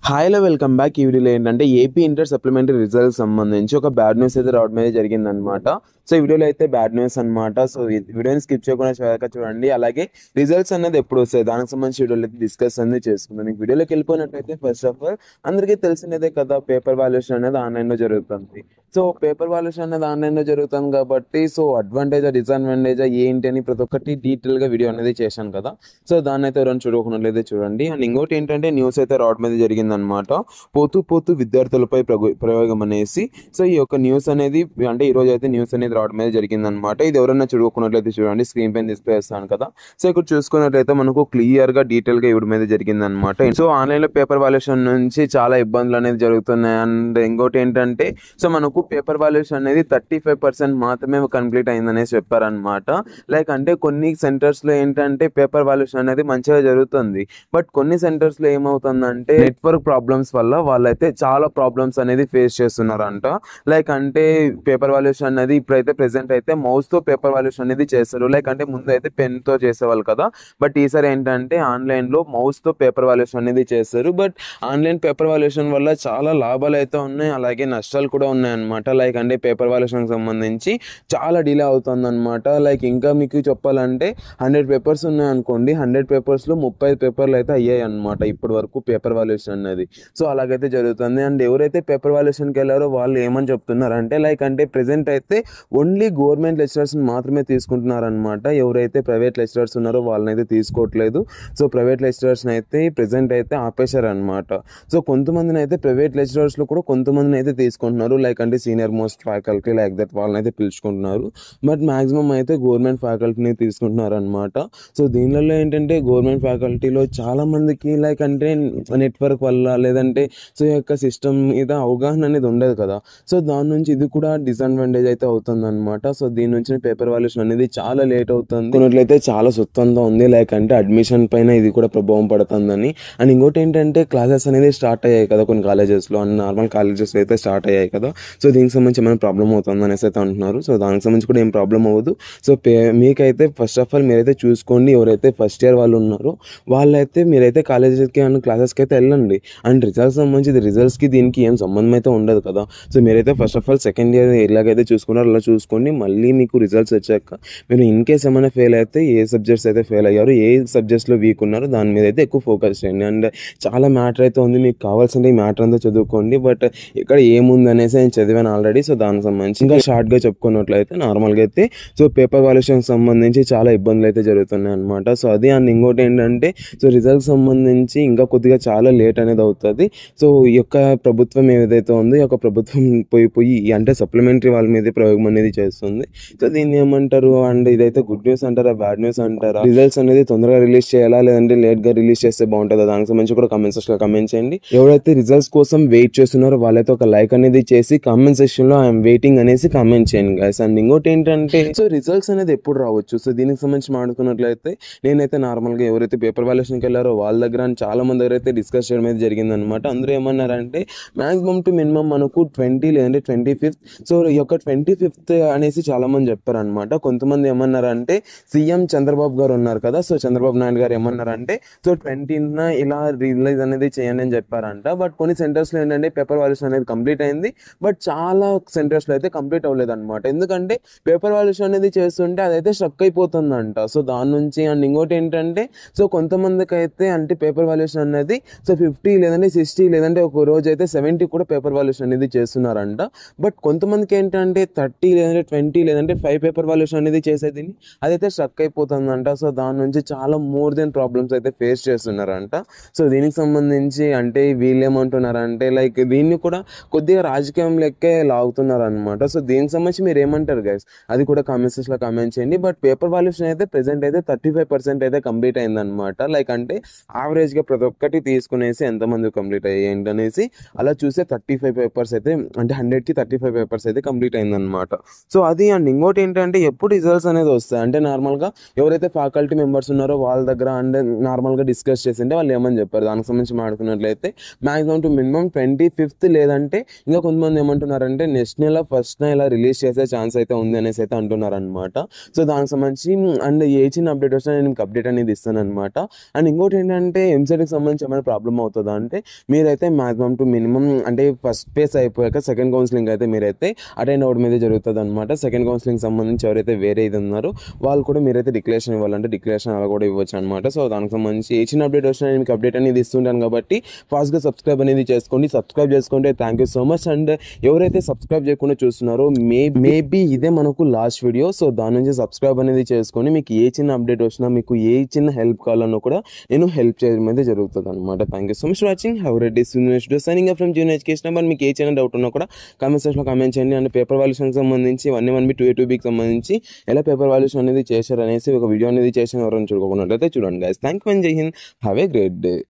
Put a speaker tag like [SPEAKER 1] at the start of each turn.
[SPEAKER 1] హాయ్లో welcome back. ఈ వీడియోలో ఏంటంటే ఏపీ ఇంటర్ సప్లిమెంటరీ రిజల్ట్స్ సంబంధించి ఒక బ్యాడ్ న్యూస్ అయితే రావడం అయితే జరిగిందనమాట. సో ఈ వీడియోలో అయితే బ్యాడ్ న్యూస్ అనమాట. సో ఈ వీడియోని స్కిప్ చేయకుండా చక్కగా చూడండి. అలాగే రిజల్ట్స్ అనేది ఎప్పుడు వస్తాయి దానికి సంబంధించి వీడియోలో అయితే డిస్కస్ అనేది చేసుకుందాం. మీకు వీడియోలోకి వెళ్ళిపోయినట్లయితే ఫస్ట్ ఆఫ్ ఆల్ అందరికీ తెలిసినదే కదా, పేపర్ వాల్యుయేషన్ అనేది ఆన్లైన్లో జరుగుతుంది. సో పేపర్ వాల్యుయేషన్ అనేది ఆన్లైన్లో జరుగుతుంది కాబట్టి సో అడ్వాంటేజ్ డిసడ్వాంటేజ్ ఏంటి అని ప్రతి ఒక్కటి డీటెయిల్గా వీడియో అనేది చేశాను కదా. సో దాన్ని అయితే ఎవరైనా చూడకున్నట్లయితే చూడండి. అండ్ ఇంకోటి ఏంటంటే న్యూస్ అయితే రావడం మీద జరిగిందనమాట. పోతూ పోతూ విద్యార్థులపై ప్రయోగం అనేసి. సో ఈ యొక్క న్యూస్ అనేది అంటే ఈ రోజు అయితే న్యూస్ అనేది రావడం మీద జరిగిందనమాట. ఇది ఎవరైనా చూడకున్నట్లయితే చూడండి, స్క్రీన్ పైన డిస్ప్లే చేస్తాను కదా. సో ఇక్కడ చూసుకున్నట్లయితే మనకు క్లియర్ గా డీటెయిల్ గా ఇవ్వడం మీద జరిగిందనమాట. సో ఆన్లైన్ లో పేపర్ వాల్యుయేషన్ నుంచి చాలా ఇబ్బందులు అనేది జరుగుతున్నాయి. అండ్ ఇంకోటి ఏంటంటే సో మనకు పేపర్ వాల్యుయేషన్ అనేది 35% మాత్రమే కంప్లీట్ అయిందనేసి చెప్పారనమాట. లైక్ అంటే కొన్ని సెంటర్స్ లో ఏంటంటే పేపర్ వాల్యుయేషన్ అనేది మంచిగా జరుగుతుంది. బట్ కొన్ని సెంటర్స్ లో ఏమవుతుందంటే నెట్వర్క్ ప్రాబ్లమ్స్ వల్ల వాళ్ళైతే చాలా ప్రాబ్లమ్స్ అనేది ఫేస్ చేస్తున్నారంట. లైక్ అంటే పేపర్ వాల్యుయేషన్ అనేది ఇప్పుడైతే ప్రెసెంట్ అయితే మౌస్ తో పేపర్ వాల్యుయేషన్ అనేది చేస్తారు. లైక్ అంటే ముందు అయితే పెన్ తో చేసేవాళ్ళు కదా, బట్ ఈసారి ఏంటంటే ఆన్లైన్ లో మౌస్ తో పేపర్ వాల్యుయేషన్ అనేది చేస్తారు. బట్ ఆన్లైన్ పేపర్ వాల్యుయేషన్ వల్ల చాలా లాభాలు అయితే ఉన్నాయి, అలాగే నష్టాలు కూడా ఉన్నాయి అనమాట. లైక్ అంటే పేపర్ వాల్యుయేషన్ సంబంధించి చాలా డిలే అవుతుంది అనమాట. లైక్ ఇంకా మీకు చెప్పాలంటే 100 పేపర్స్ ఉన్నాయి అనుకోండి, 100 పేపర్స్ లో 30 పేపర్లు అయితే అయ్యాయి అనమాట ఇప్పటి వరకు పేపర్ వాల్యుయేషన్ అనేది. సో అలాగైతే జరుగుతుంది. అండ్ ఎవరైతే పేపర్ వాల్యుయేషన్కి వెళ్ళారో వాళ్ళు ఏమని చెప్తున్నారంటే లైక్ అంటే ప్రెసెంట్ అయితే ఓన్లీ గవర్నమెంట్ లెక్చరర్స్ మాత్రమే తీసుకుంటున్నారనమాట. ఎవరైతే ప్రైవేట్ లెక్చరర్స్ ఉన్నారో వాళ్ళని అయితే తీసుకోవట్లేదు. సో ప్రైవేట్ లెక్చరర్స్ని అయితే ప్రెసెంట్ అయితే ఆపేశారనమాట. సో కొంతమందిని అయితే ప్రైవేట్ లెక్చరర్స్లో కూడా కొంతమందిని అయితే తీసుకుంటున్నారు. లైక్ అంటే senior most faculty like that వాళ్ళని అయితే పిలుచుకుంటున్నారు. బట్ మాక్సిమం అయితే గవర్నమెంట్ ఫ్యాకల్టీని తీసుకుంటున్నారు అనమాట. సో దీనిలో ఏంటంటే గవర్నమెంట్ ఫ్యాకల్టీలో చాలా మందికి లైక్ అంటే నెట్వర్క్ వల్ల లేదంటే సో ఈ యొక్క సిస్టమ్ మీద అవగాహన అనేది ఉండదు కదా. సో దాని నుంచి ఇది కూడా డిసడ్వాంటేజ్ అయితే అవుతుంది అనమాట. సో దీని నుంచి పేపర్ వాల్యుయేషన్ అనేది చాలా లేట్ అవుతుంది. కొన్నట్లయితే చాలా సుత్తంగా ఉంది. లైక్ అంటే అడ్మిషన్ పైన ఇది కూడా ప్రభావం పడుతుందని. అండ్ ఇంకోటి ఏంటంటే క్లాసెస్ అనేది స్టార్ట్ అయ్యాయి కదా కొన్ని కాలేజెస్లో, అండ్ నార్మల్ కాలేజెస్ అయితే స్టార్ట్ అయ్యాయి కదా. సో దీనికి సంబంధించి ఏమైనా ప్రాబ్లం అవుతుంది అనేసి అయితే అంటున్నారు. సో దానికి సంబంధించి కూడా ఏం ప్రాబ్లం అవ్వదు. సో మీకైతే ఫస్ట్ ఆఫ్ ఆల్ మీరైతే చూసుకోండి, ఎవరైతే ఫస్ట్ ఇయర్ వాళ్ళు ఉన్నారో వాళ్ళైతే మీరైతే కాలేజెస్కి అండ్ క్లాసెస్కి అయితే వెళ్ళండి. అండ్ రిజల్ట్స్ సంబంధించి రిజల్ట్స్కి దీనికి ఏం సంబంధం అయితే ఉండదు కదా. సో మీరైతే first of all second year ఎలాగైతే చూసుకున్నారో అలా చూసుకోండి. మళ్ళీ మీకు రిజల్ట్స్ వచ్చాక మీరు ఇన్ కేస్ ఏమైనా ఫెయిల్ అయితే ఏ సబ్జెక్ట్స్ అయితే ఫెయిల్ అయ్యారో, ఏ సబ్జెక్ట్స్లో వీక్ ఉన్నారో దాని మీద అయితే ఎక్కువ ఫోకస్ చేయండి. అండ్ చాలా మ్యాటర్ అయితే ఉంది, మీకు కావాల్సింటే ఈ మ్యాటర్ అంతా చదువుకోండి. బట్ ఇక్కడ ఏముంది అనేసి నేను చదివాను ఆల్రెడీ. సో దానికి సంబంధించి ఇంకా షార్ట్గా చెప్పుకున్నట్లయితే నార్మల్గా అయితే సో పేపర్ వాల్యుయేషన్కి సంబంధించి చాలా ఇబ్బందులు అయితే జరుగుతున్నాయి అనమాట. సో అది అండ్ ఇంకోటి ఏంటంటే సో రిజల్ట్ సంబంధించి ఇంకా కొద్దిగా చాలా లేట్ అనేది అవుతుంది. సో ఈ యొక్క ప్రభుత్వం ఏదైతే ఉందో ఈ యొక్క ప్రభుత్వం పోయి అంటే సప్లిమెంటరీ వాళ్ళ మీద ప్రయోగం అనేది చేస్తుంది. సో దీన్ని ఏమంటారు, అండ్ ఇదైతే గుడ్ న్యూస్ అంటారా బ్యాడ్ న్యూస్ అంటారా? రిజల్ట్స్ అనేది తొందరగా రిలీజ్ చేయాలా లేదంటే లేట్గా రిలీజ్ చేస్తే బాగుంటుందా? దానికి సంబంధించి కూడా కామెంట్ సెక్షన్లో కామెంట్ చేయండి. ఎవరైతే రిజల్ట్స్ కోసం వెయిట్ చేస్తున్నారో వాళ్ళైతే ఒక లైక్ అనేది చేసి కామెంట్ సెక్షన్లో ఐఎమ్ వెయిటింగ్ అనేసి కామెంట్ చేయండి గైస్. అండ్ ఇంకోటి ఏంటంటే సో రిజల్ట్స్ అనేది ఎప్పుడు రావచ్చు, సో దీనికి సంబంధించి మాట్లాడుకున్నట్లయితే నేనైతే నార్మల్గా ఎవరైతే పేపర్ వాల్యుయేషన్కి వెళ్ళారో వాళ్ళ దగ్గర చాలా మంది దగ్గర అయితే డిస్కస్ చేయడం అయితే జరిగిందనమాట. అందరూ ఏమన్నారంటే మాక్సిమం టు మినిమం మనకు 20 లేదంటే 25th. సో ఈ యొక్క 25th అనేసి చాలా మంది చెప్పారనమాట. కొంతమంది ఏమన్నారంటే సీఎం చంద్రబాబు గారు ఉన్నారు కదా, సో చంద్రబాబు నాయుడు గారు ఏమన్నారంటే సో 20th ఇలా రిలీజ్ అనేది చేయండి అని చెప్పారంట. బట్ కొన్ని సెంటర్స్లో ఏంటంటే పేపర్ వాల్యుయేషన్ అనేది కంప్లీట్ అయింది, బట్ చాలా సెంటర్స్లో అయితే కంప్లీట్ అవ్వలేదు అనమాట. ఎందుకంటే పేపర్ వాల్యుయేషన్ అనేది చేస్తుంటే అదైతే స్ట్రక్ అయిపోతుందంట. సో దాని నుంచి అండ్ ఇంకోటి ఏంటంటే సో కొంతమందికి అయితే అంటే పేపర్ వాల్యుయేషన్ అనేది సో 50 లేదంటే 60 లేదంటే ఒక రోజు అయితే 70 కూడా పేపర్ వాల్యుయేషన్ అనేది చేస్తున్నారంట. బట్ కొంతమందికి ఏంటంటే 30 లేదంటే 20 లేదంటే 5 పేపర్ వాల్యుయేషన్ అనేది చేసేది అదైతే స్ట్రక్ అయిపోతుందంట. సో దాని నుంచి చాలా మోర్ దెన్ ప్రాబ్లమ్స్ అయితే ఫేస్ చేస్తున్నారంట. సో దీనికి సంబంధించి అంటే వీళ్ళు ఏమంటున్నారంటే లైక్ దీన్ని కూడా కొద్దిగా రాజకీయం లెక్కే లాగుతున్నారనమాట. సో దీనికి సంబంధించి మీరు ఏమంటారు గైస్, అది కూడా కామెంట్ సెక్షన్లో కామెంట్ చేయండి. బట్ పేపర్ వాల్యుయేషన్ అయితే ప్రెసెంట్ అయితే 35% అయితే కంప్లీట్ అయిందనమాట. లైక్ అంటే యావరేజ్గా ప్రతి ఒక్కటి తీసుకునేసి ఎంతమంది కంప్లీట్ అయ్యాయి ఏంటనేసి అలా చూస్తే 35 పేపర్స్ అయితే అంటే 100కి 35 పేపర్స్ అయితే కంప్లీట్ అయిందనమాట. సో అది అండ్ ఇంకోటి ఏంటంటే ఎప్పుడు రిజల్ట్స్ అనేది వస్తాయి అంటే నార్మల్గా ఎవరైతే ఫ్యాకల్టీ మెంబర్స్ ఉన్నారో వాళ్ళ దగ్గర అండ్ నార్మల్గా డిస్కస్ చేసింటే వాళ్ళు ఏమని చెప్పారు దానికి సంబంధించి మాట్లాడుకున్నట్లయితే మాక్సిమం టు మినిమం 25th లేదంటే ఇంకా కొంతమంది ఏమంటున్నారు ఏమంటున్నారంటే నెక్స్ట్ నెల ఫస్ట్ ఇలా రిలీజ్ చేసే ఛాన్స్ అయితే ఉంది అనేసి అయితే అంటున్నారు అనమాట. సో దానికి సంబంధించి అండ్ ఏ చిన్న అప్డేట్ వచ్చినా నేను మీకు అప్డేట్ అనేది ఇస్తాను అనమాట. అండ్ ఇంకోటి ఏంటంటే ఎంసెట్కి సంబంధించి ఏమైనా ప్రాబ్లమ్ అవుతుందా అంటే మీరైతే మాక్సిమం టు మినిమం అంటే ఫస్ట్ ఫేజ్ అయిపోయాక సెకండ్ కౌన్సిలింగ్ అయితే మీరైతే అటెండ్ అవ్వడం మీద జరుగుతుంది అనమాట. సెకండ్ కౌన్సిలింగ్ సంబంధించి ఎవరైతే వేరే ఇది ఉన్నారో వాళ్ళు కూడా మీరైతే డిక్లరేషన్ ఇవ్వాలంటే డిక్లరేషన్ అలా కూడా ఇవ్వచ్చు అనమాట. సో దానికి సంబంధించి ఏ చిన్న అప్డేట్ వచ్చినా నేను మీకు అప్డేట్ అనేది ఇస్తుంటాను కాబట్టి ఫాస్ట్గా సబ్స్క్రైబ్ అనేది చేసుకోండి. సబ్స్క్రైబ్ చేసుకుంటే thank you so much. And ఎవరైతే సబ్స్క్రైబ్ చేయకుండా చూస్తున్నారో మేబీ ఇదే మనకు లాస్ట్ వీడియో. సో దాని నుంచి సబ్స్క్రైబ్ అనేది చేసుకొని మీకు ఏ చిన్న అప్డేట్ వచ్చినా మీకు ఏ చిన్న హెల్ప్ కావాలన్నా కూడా నేను హెల్ప్ చేయడం అయితే జరుగుతుంది అనమాట. Thank you so much for watching. Have a great day. Signing up from junior education. మరి మీకు ఏ చిన్న డౌట్ ఉన్నా కూడా కామెంట్ సెక్షన్లో కామెంట్ చేయండి. అండ్ పేపర్ వాల్యూషన్కి సంబంధించి 1A 1B 2A 2Bకి సంబంధించి ఎలా పేపర్ వాల్యూషన్ అనేది చేశారు అనేసి ఒక వీడియో అనేది చేసిన ఎవరైనా చూడకున్నట్లయితే చూడండి గైస్. థ్యాంక్ యూ అండ్ జై Hind. Have a great day.